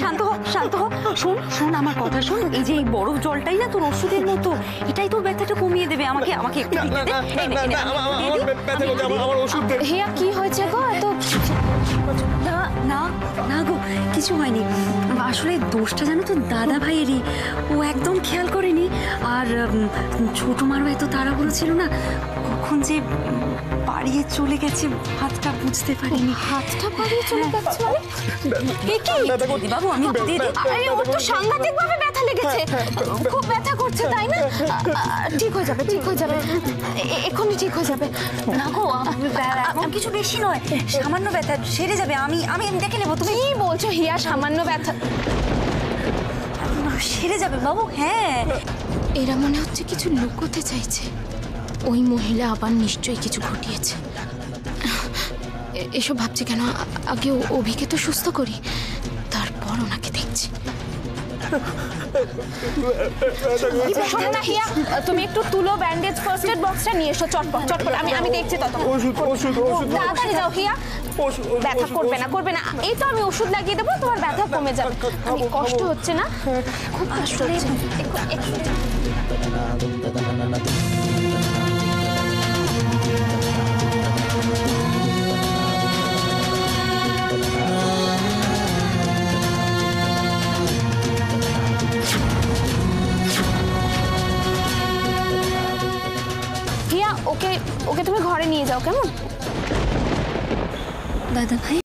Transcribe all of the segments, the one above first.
শান্ত হ, শান্ত হ। শোন শোন আমার কথা শোন, এই যে এই বরফ জলটাই না তোর ওষুধের মতো, এটাই তোর ব্যথাটা কমিয়ে দেবে। আমাকে আমাকে একটু দিতে দে। হিয়া কি হয়েছে গো? এত না না না গো, কিছু হয়নি। আসলে দোষটা জানো তো দাদা ভাইয়েরই, ও একদম খেয়াল করেনি। আর ছোট মারও এত তাড়াহুড়ো ছিল না, কখন যে পাড়িয়ে চলে গেছে হাতটা বুঝতে পারিনি। হাতটা পাড়িয়ে চলে গেছে মানে? বাবু আমি দিয়ে দিই। আরে ওর তো সাংঘাতিক ভাবে ব্যথা লেগেছে, খুব ব্যথা করছে তাই না? ঠিক হয়ে যাবে, ঠিক হয়ে যাবে, এখনই ঠিক হয়ে যাবে। না গো এমন কিছু বেশি নয়, সামান্য ব্যথা, সেরে যাবে। আমি আমি দেখে নেবো। তুমি কি বলছো হিয়া? সামান্য ব্যথা সেরে যাবে বাবু। হ্যাঁ এরা মনে হচ্ছে কিছু লুকোতে চাইছে। ওই মহিলা আবার নিশ্চয়ই কিছু ঘটিয়েছে। এসব ভাবছি কেন? আগে অভিকে তো সুস্থ করি, তারপর ওনাকে দেখছি। শোনো না হিয়া, তুমি একটু তুলো ব্যান্ডেজ, ফার্স্ট এড বক্সটা নিয়ে এসো চটপট চটপট। আমি দেখছি তত। তাড়াতাড়ি যাও হিয়া। ব্যথা করবে না, করবে না। এই তো আমি ওষুধ লাগিয়ে দেবো, তোমার ব্যথা কমে যাবে। কষ্ট হচ্ছে না? খুব কষ্ট হচ্ছে। হিয়া ওকে ওকে তুমি ঘরে নিয়ে যাও, কেমন? দাদা ভাই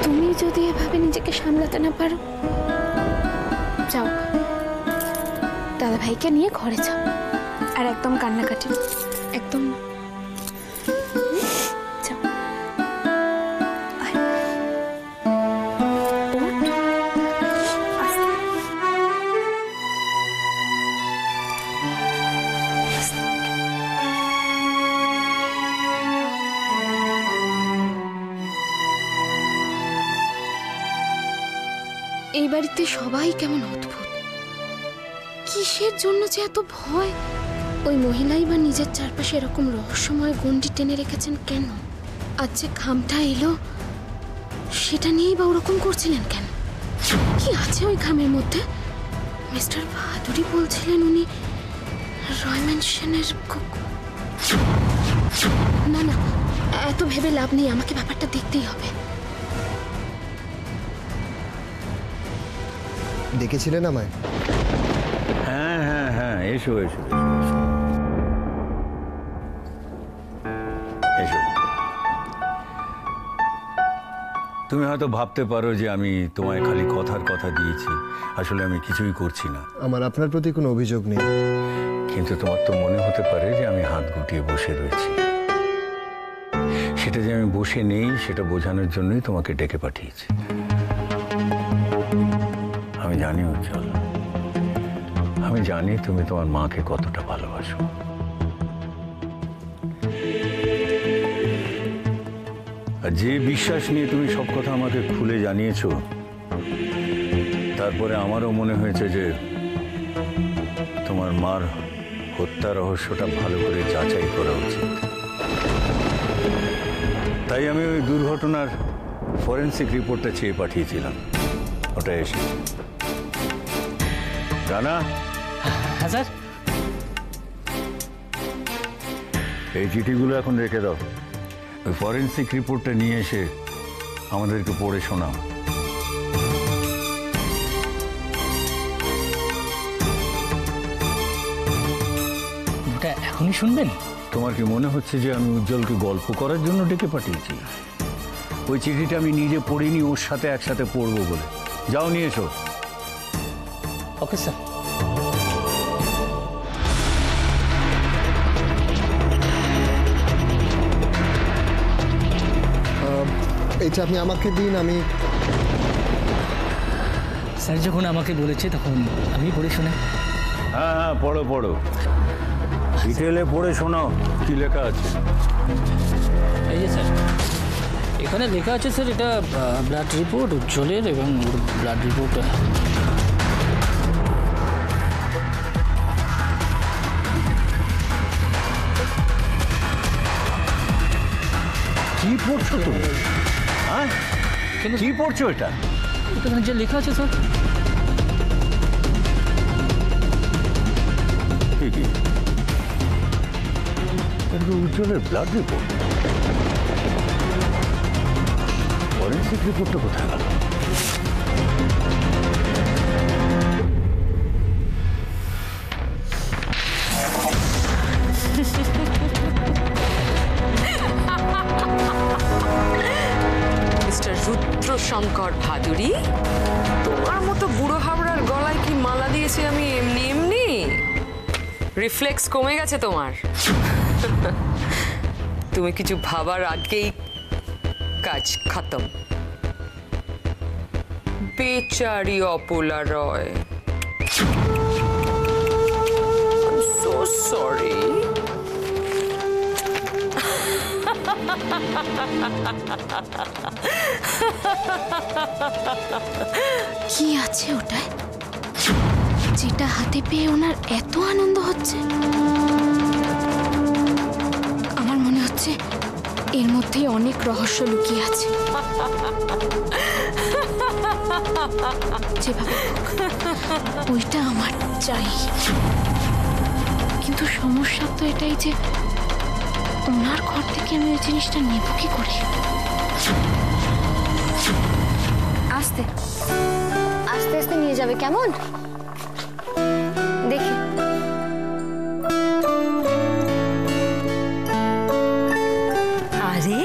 তুমি যদি এভাবে নিজেকে সামলাতে না পারো, যাও দাদা ভাইকে নিয়ে ঘরে যাও। আর একদম কান্নাকাটি একদম না। যাও। এই বাড়িতে সবাই কেমন অদ্ভুত, কিসের জন্য যে এত ভয়? ওই মহিলাই বা নিজের চারপাশে এরকম রহস্যময় গণ্ডি টেনে রেখেছেন কেন? আজ যে খামটা এলো সেটা নিয়েই বা ওরকম করছিলেন কেন? কি আছে ওই খামের মধ্যে? মিস্টার বাহাদুরি বলছিলেন উনি রয় ম্যানশনের না না, এত ভেবে লাভ নেই, আমাকে ব্যাপারটা দেখতেই হবে। ডেকেছিলেন আমায়? হ্যাঁ হ্যাঁ হ্যাঁ, এসো এসো এসো। তুমি হয়তো ভাবতে পারো যে আমি তোমায় খালি কথার কথা দিয়েছি, আসলে আমি কিছুই করছি না। আমার আপনার প্রতি কোনো অভিযোগ নেই, কিন্তু তোমার তো মনে হতে পারে যে আমি হাত গুটিয়ে বসে রয়েছি। সেটা যে আমি বসে নেই সেটা বোঝানোর জন্যই তোমাকে ডেকে পাঠিয়েছি। আমি জানি উজ্জ্বল, আমি জানি তুমি তোমার মাকে কতটা ভালোবাসো। আর যে বিশ্বাস নিয়ে তুমি সব কথা আমাকে খুলে জানিয়েছো, তারপরে আমারও মনে হয়েছে যে তোমার মার হত্যা রহস্যটা ভালো করে যাচাই করা উচিত। তাই আমি ওই দুর্ঘটনার ফরেন্সিক রিপোর্টটা চেয়ে পাঠিয়েছিলাম। ওটা এসে রানা, হ্যাঁ স্যার। এই চিঠিগুলো এখন রেখে দাও। ওই ফরেন্সিক রিপোর্টটা নিয়ে এসে আমাদেরকে পড়ে শোনাও। ওটা এখনই শুনবেন? তোমার কি মনে হচ্ছে যে আমি উজ্জ্বলকে গল্প করার জন্য ডেকে পাঠিয়েছি? ওই চিঠিটা আমি নিজে পড়িনি, ওর সাথে একসাথে পড়বো বলে। যাও নিয়ে এসো। Okay sir. এইটা আপনি আমাকে দিন, আমি স্যার যখন আমাকে বলেছে তখন আমি পড়ে শোনাই। হ্যাঁ হ্যাঁ, পড়ো পড়ো, ডিটেলে পড়ে শোনাও কি লেখা আছে। এই যে স্যার, এখানে লেখা আছে স্যার, এটা ব্লাড রিপোর্ট উজ্জ্বলের, এবং ব্লাড রিপোর্ট কি পড়ছো তুমি? হ্যাঁ, কিন্তু কি পড়ছো এটা? এখানে যে লেখা আছে স্যার। কি এটা তো উজ্জ্বলের ব্লাড রিপোর্ট। ফরেন্সিক রিপোর্টটা কোথায় গেল? মিস্টার রুদ্রশঙ্কর ভাদুরী, তোমার মতো বুড়ো হাবড়ার গলায় কি মালা দিয়েছি আমি এমনি এমনি? রিফ্লেক্স কমে গেছে তোমার। তুমি কিছু ভাবার আগেই কাজ খতম। বেচারি অপলা রয়, সো সরি। কি আছে ওটায় যেটা হাতে পেয়ে ওনার এত আনন্দ হচ্ছে? আমার মনে হচ্ছে এর মধ্যেই অনেক রহস্য লুকিয়ে আছে। যেভাবে হোক, ওইটা আমার চাই। কিন্তু সমস্যা তো এটাই যে ওনার ঘর থেকে আমি ওই জিনিসটা নেব কি করে? আস্তে আস্তে আস্তে নিয়ে যাবে, কেমন? দেখি। আরে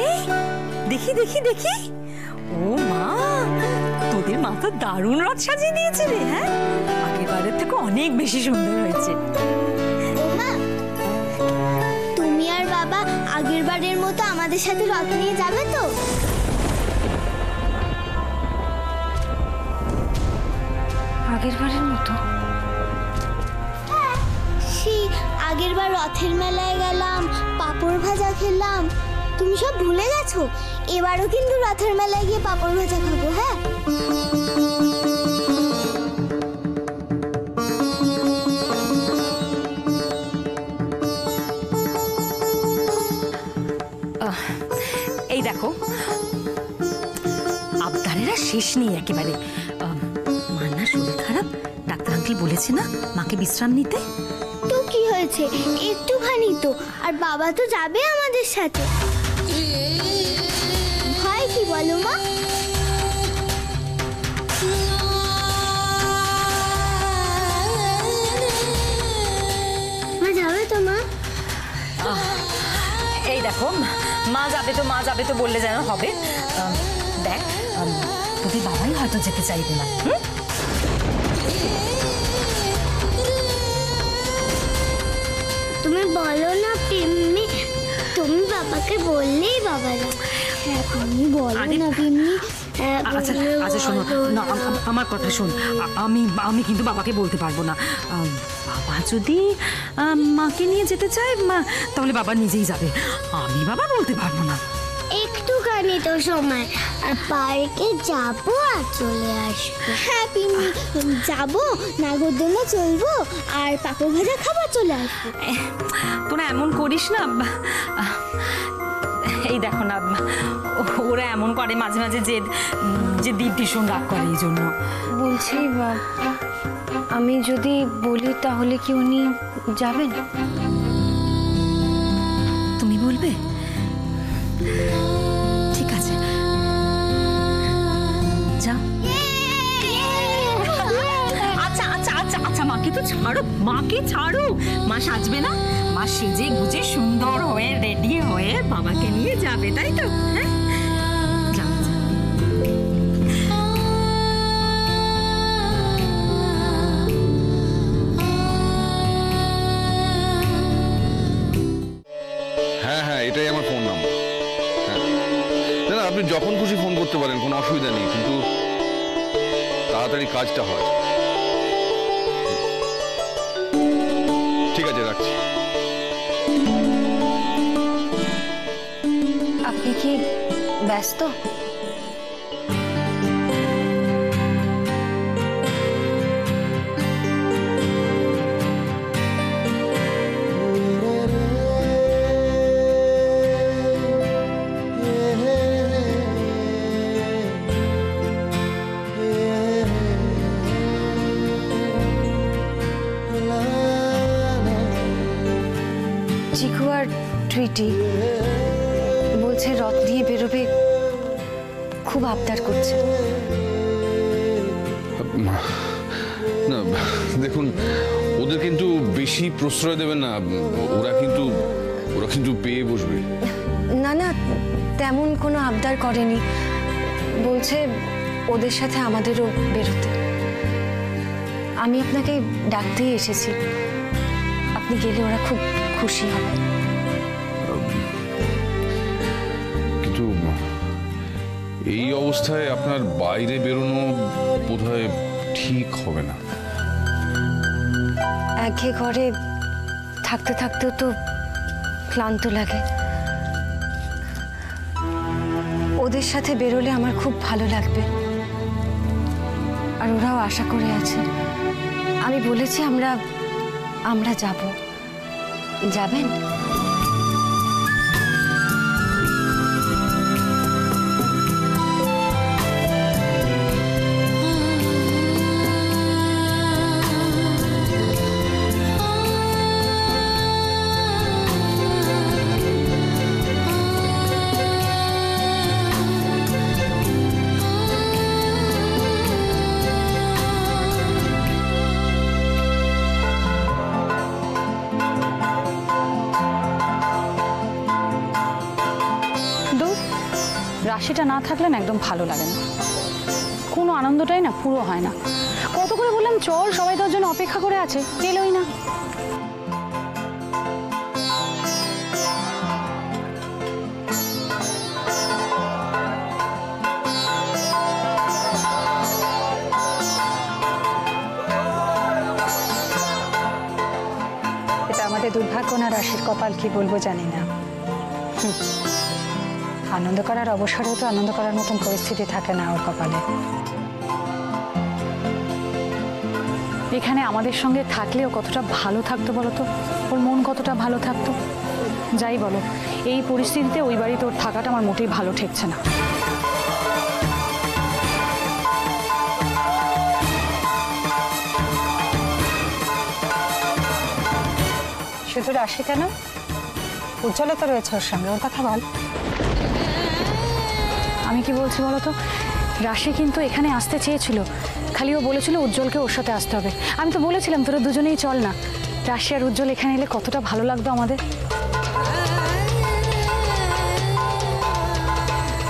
দেখি দেখি দেখি, ও মা, তোদের মা তো দারুণ রথ সাজিয়ে দিয়েছে রে। হ্যাঁ, আগেরবারের থেকে অনেক বেশি সুন্দর হয়েছে। মা, তুমি আর বাবা আগের বারের মতো আমাদের সাথে রথ নিয়ে যাবে তো? আগের বারের মতো? সেই আগের বার রথের মেলায় গেলাম, পাঁপড় ভাজা খেলাম, তুমি সব ভুলে গেছো? এবারও কিন্তু রথের মেলায় গিয়ে পাঁপড় ভাজা খাবো, হ্যাঁ? এই দেখো, আবদারেরা শেষ নেই একেবারে। মার না শরীর খারাপ, ডাক্তার আঙ্কেল বলেছে না মাকে বিশ্রাম নিতে। তো কি হয়েছে, একটুখানি তো। আর বাবা তো যাবে আমাদের সাথে। ভয় কি বলো মা? মা যাবে তো মা? এই দেখো, মা যাবে তো, মা যাবে তো বললে যেন হবে। দেখ, তোদের বাবাই হয়তো যেতে চাইবে না। তুমি বলো না পিম্মি, তুমি বাবাকে বললেই বাবা যাবে। হ্যাঁ, তুমি বলো না পিম্মি। আচ্ছা আচ্ছা, শোনো না, আমার কথা শোন। আমি কিন্তু বাবাকে বলতে পারবো না। বাবা যদি মাকে নিয়ে যেতে চায় তাহলে বাবা নিজেই যাবে, আমি বাবা বলতে পারবো না। একটুখানি হয়নি তো সময়, আর পার্কে যাবো আর চলে আসবো। হ্যাঁ পিন্নি, যাবো, নাগরদোলনা চলবো আর পাঁপড় ভাজা খাবার চলে আসবো। তোরা এমন করিস না। এই দেখো না, ওরা এমন করে মাঝে মাঝে যে যে দীপ ভীষণ রাগ করে এই জন্য। বলছি আমি যদি বলি তাহলে কি উনি যাবেন? তুমি বলবে? ঠিক আছে, যাও। আচ্ছা আচ্ছা আচ্ছা আচ্ছা, মাকে তো ছাড়ো, মাকে ছাড়ো। মা সাজবে না? মা সেজে গুজে সুন্দর হয়ে রেডি হয়ে বাবাকে নিয়ে যাবে, তাই তো? হ্যাঁ, যাও যাও। হ্যাঁ হ্যাঁ, এটাই আমার ফোন নাম্বার। হ্যাঁ না না, আপনি যখন খুশি ফোন করতে পারেন, কোনো অসুবিধা নেই, কিন্তু তাড়াতাড়ি কাজটা হয়। ঠিক আছে, রাখছি। আপনি কি ব্যস্ত? চিকু আর টুইটি বলছে রথ নিয়ে বেরোবে, খুব আবদার করছে। না দেখুন, ওদের কিন্তু বেশি প্রশ্রয় দেবেন না, ওরা কিন্তু পেয়ে বসবে। না না, তেমন কোনো আবদার করেনি, বলছে ওদের সাথে আমাদেরও বেরোতে। আমি আপনাকে ডাকতেই এসেছি, আপনি গেলে ওরা খুব খুশি হবে। কিন্তু এই অবস্থায় আপনার বাইরে বেরোনো বোধহয় ঠিক হবে না। একঘেয়ে ঘরে থাকতে থাকতেও তো ক্লান্ত লাগে। ওদের সাথে বেরোলে আমার খুব ভালো লাগবে, আর ওরাও আশা করে আছে। আমি বলেছি আমরা যাব। যাবেন? রাশিটা না থাকলে না একদম ভালো লাগে না, কোনো আনন্দটাই না পুরো হয় না। কত করে বললাম চল, সবাই তোর জন্য অপেক্ষা করে আছে, এলোই না। এটা আমাদের দুর্ভাগ্য না রাশির কপাল, কি বলবো জানি না। আনন্দ করার অবসরেও তো আনন্দ করার মতন পরিস্থিতি থাকে না ওর কপালে। এখানে আমাদের সঙ্গে থাকলেও কতটা ভালো থাকতো বলো তো, ওর মন কতটা ভালো থাকতো। যাই বলো, এই পরিস্থিতিতে ওই বাড়িতে ওর থাকাটা আমার মোটেই ভালো ঠেকছে না। শুধু রাশি কেন, উজ্জ্বলে তো রয়েছে ওর সঙ্গে, ওর কথা বল। আমি কি বলছি বলো তো, রাশি কিন্তু এখানে আসতে চেয়েছিল, খালি ও বলেছিল উজ্জ্বলকে ওর সাথে আসতে হবে। আমি তো বলেছিলাম তোরা দুজনেই চল না, রাশি আর উজ্জ্বল এখানে এলে কতটা ভালো লাগতো আমাদের।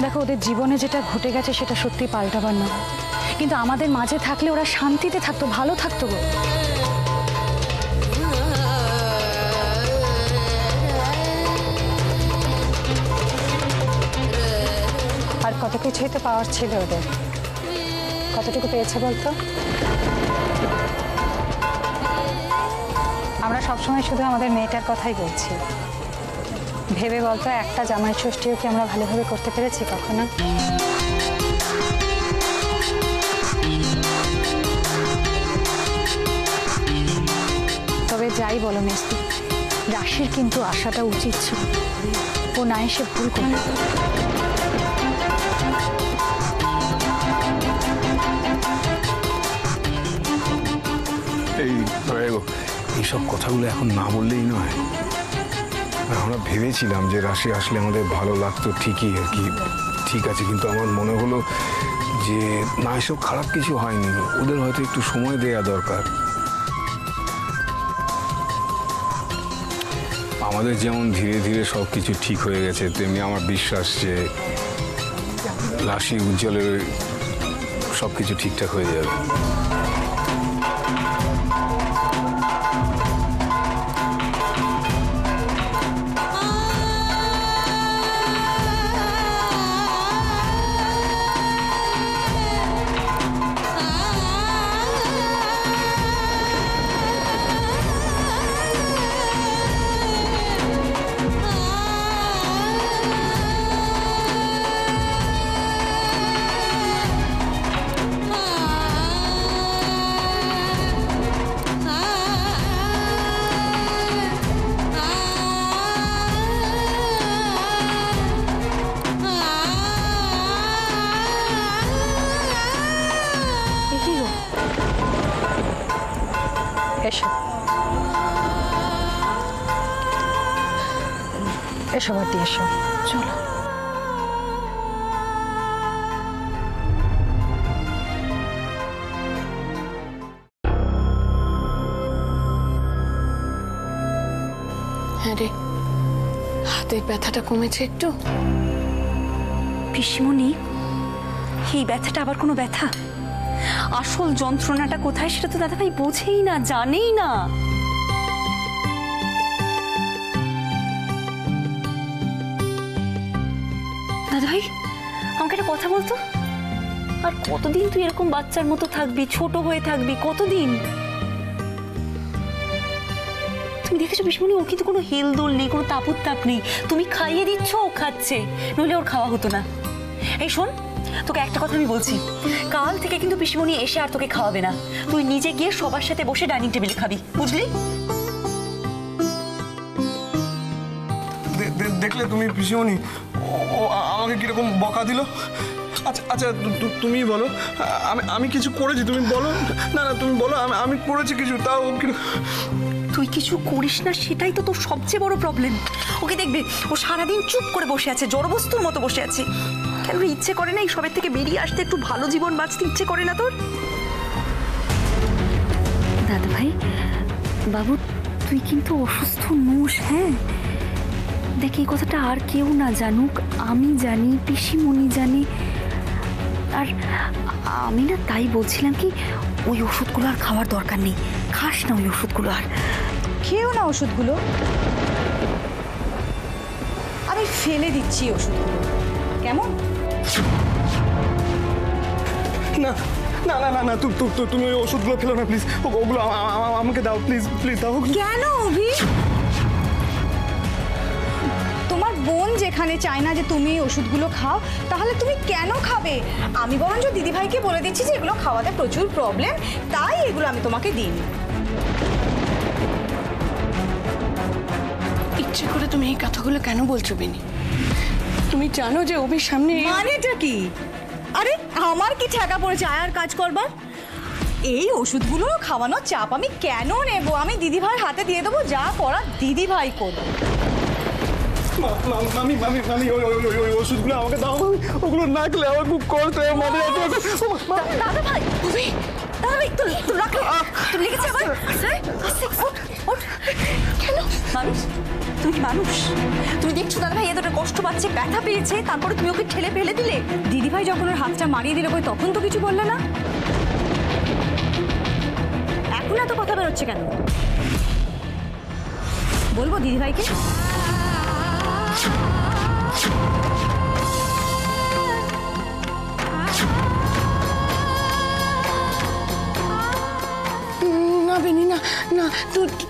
দেখো, ওদের জীবনে যেটা ঘটে গেছে সেটা সত্যি পাল্টাবার না, কিন্তু আমাদের মাঝে থাকলে ওরা শান্তিতে থাকতো, ভালো থাকতো গো। আর কত কিছুই তো পাওয়ার ছিল ওদের, কতটুকু পেয়েছে বলতো? আমরা সবসময় শুধু আমাদের মেয়েটার কথাই বলছি, ভেবে বলতো একটা জামাই ষষ্ঠীও কি আমরা ভালোভাবে করতে পেরেছি কখনো? তবে যাই বলো মিস্তি, রাশির কিন্তু আসাটা উচিত ছিল। ও না এসে ভুল করল। এইসব কথাগুলো এখন না বললেই নয়। আমরা ভেবেছিলাম যে রাশি আসলে আমাদের ভালো লাগতো, ঠিকই আর কি, ঠিক আছে, কিন্তু আমার মনে হলো যে না, এসব খারাপ কিছু হয়নি, ওদের হয়তো একটু সময় দেওয়া দরকার। আমাদের যেমন ধীরে ধীরে সব কিছু ঠিক হয়ে গেছে, তেমনি আমার বিশ্বাস যে রাশি উজ্জ্বলের সব কিছু ঠিকঠাক হয়ে যাবে। এসো এসো বাড়ি এসো, চলো। হ্যাঁ রে, হাতের ব্যথাটা কমেছে একটু। পিসিমণি, এই ব্যথাটা আবার কোনো ব্যথা? আসল যন্ত্রণাটা কোথায় সেটা তো দাদাভাই বোঝেই না, জানেই না। দাদাভাই, আমাকে একটা কথা বলতো, আর কতদিন তুই এরকম বাচ্চার মতো থাকবি, ছোট হয়ে থাকবি, কতদিন? তুমি দেখেছো পিসিমণি, ও কিন্তু কোনো হেলদোল নেই, কোনো তাপ নেই। তুমি খাইয়ে দিচ্ছ, ও খাচ্ছে, নইলে ওর খাওয়া হতো না। এই শোন, তোকে একটা কথা আমি বলছি, কাল থেকে কিন্তু পিসিমণি এসে আর তোকে খাওয়াবে না। তুই নিজে গিয়ে সবার সাথে বসে ডাইনিং টেবিলে খাবি, বুঝলি? দেখলে তুমি পিসিমণি, ও আমাকে কিরকম বকা দিল। আচ্ছা আচ্ছা, তুমি বলো, আমি কিছু করেছি? তুমি বলো না, না তুমি বলো, আমি করেছি কিছু? তাও তুই কিছু করিস না, সেটাই তো তোর সবচেয়ে বড় প্রবলেম। ওকে দেখবে, ও সারাদিন চুপ করে বসে আছে, জড়বস্তুর মতো বসে আছে। কেন ইচ্ছে করে না এই সবের থেকে বেরিয়ে আসতে, একটু ভালো জীবন বাঁচতে ইচ্ছে করে না তোর? দাদা ভাই, বাবু তুই কিন্তু অসুস্থ নোস, হ্যাঁ? দেখ, এই কথাটা আর কেউ না জানুক, আমি জানি, পিসিমণি জানি। আর আমি না তাই বলছিলাম কি, ওই ওষুধগুলো আর খাওয়ার দরকার নেই, খাস না ওই ওষুধগুলো, আর খেও না ওষুধগুলো। আমি ফেলে দিচ্ছি ওষুধগুলো, কেমন? না না না না না, তুমি ওই ওষুধগুলো ফেলো না প্লিজ, ওগুলো আমাকে দাও প্লিজ, প্লিজ দাও। কেন অভি? তোমার বোন যেখানে চায় না যে তুমি এই ওষুধগুলো খাও, তাহলে তুমি কেন খাবে? আমি বরঞ্চ দিদিভাইকে বলে দিচ্ছি যে এগুলো খাওয়াতে প্রচুর প্রবলেম, তাই এগুলো আমি তোমাকে দিইনি। ইচ্ছে করে তুমি এই কথাগুলো কেন বলছো বিনি? তুমি জানো যে অভির সামনে মানেটা কি? আরে আমার কি ঠেকা পড়েছে আয়ার কাজ করবার? এই ওষুধগুলো খাওয়ানোর চাপ আমি কেন নেব? আমি দিদিভাইয়ের হাতে দিয়ে দেবো, যা করার দিদিভাই করবে। মামি মামি মামি, ওই ওষুধগুলো আমাকে দাও, ওগুলো না খেলে আমার খুব কষ্ট হয়। দাদা ভাই, দাদা ভাই, তোর লেগেছে আবার? কেন মানুষ? তুমি কি মানুষ? তুমি দেখছো দাদা ভাই এতটা কষ্ট পাচ্ছে, ব্যথা পেয়েছে, তারপরে তুমি ওকে ঠেলে ফেলে দিলে? দিদিভাই যখন ওর হাতটা মারিয়ে দিল কই, তখন তো কিছু বললে না। এখন এত কথা বেরোচ্ছে কেন? বলবো দিদিভাইকে? না বিনি, না না,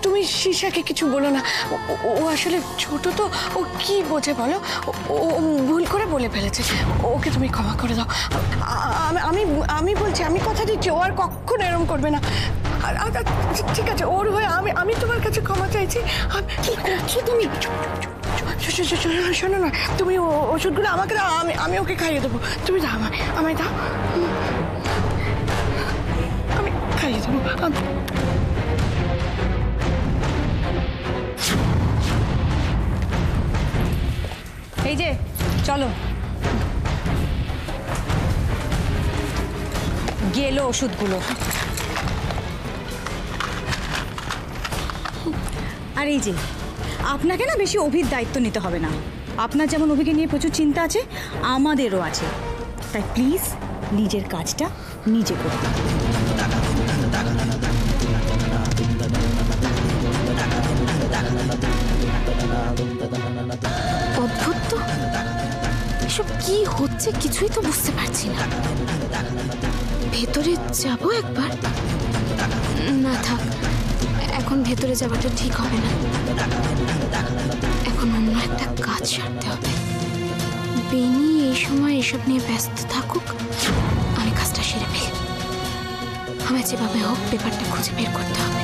তুমি শীর্ষাকে কিছু বলো না। ও আসলে ছোট তো, ও কি বোঝে বলো? ও ভুল করে বলে ফেলেছে, ওকে তুমি ক্ষমা করে দাও। আমি বলছি, আমি কথা দিচ্ছি ও আর কখনো এরকম করবে না। ঠিক আছে, ওর হয়ে আমি তোমার কাছে ক্ষমা চাইছি। কি করছো তুমি? শোনো না, তুমি ওষুধগুলো আমাকে দাও, আমি ওকে খাইয়ে দেবো। তুমি দাও, আমায় দাও, আমি খাইয়ে দেবো। এই যে চলো, গেল ওষুধগুলো। আর এই যে আপনাকে না বেশি অভির দায়িত্ব নিতে হবে না। আপনার যেমন অভিকে নিয়ে প্রচুর চিন্তা আছে, আমাদেরও আছে। তাই প্লিজ নিজের কাজটা নিজে করতে হবে। অদ্ভুত তো, এসব কি হচ্ছে কিছুই তো বুঝতে পারছি না। ভেতরে যাব একবার? না থাক, এখন ভেতরে যাওয়াটা ঠিক হবে না। এখন অন্য একটা কাজ সারতে হবে। বেনি এই সময় এসব নিয়ে ব্যস্ত থাকুক, আমি কাজটা সেরে ফেলি। আমায় যেভাবে হোক পেপারটা খুঁজে বের করতে হবে।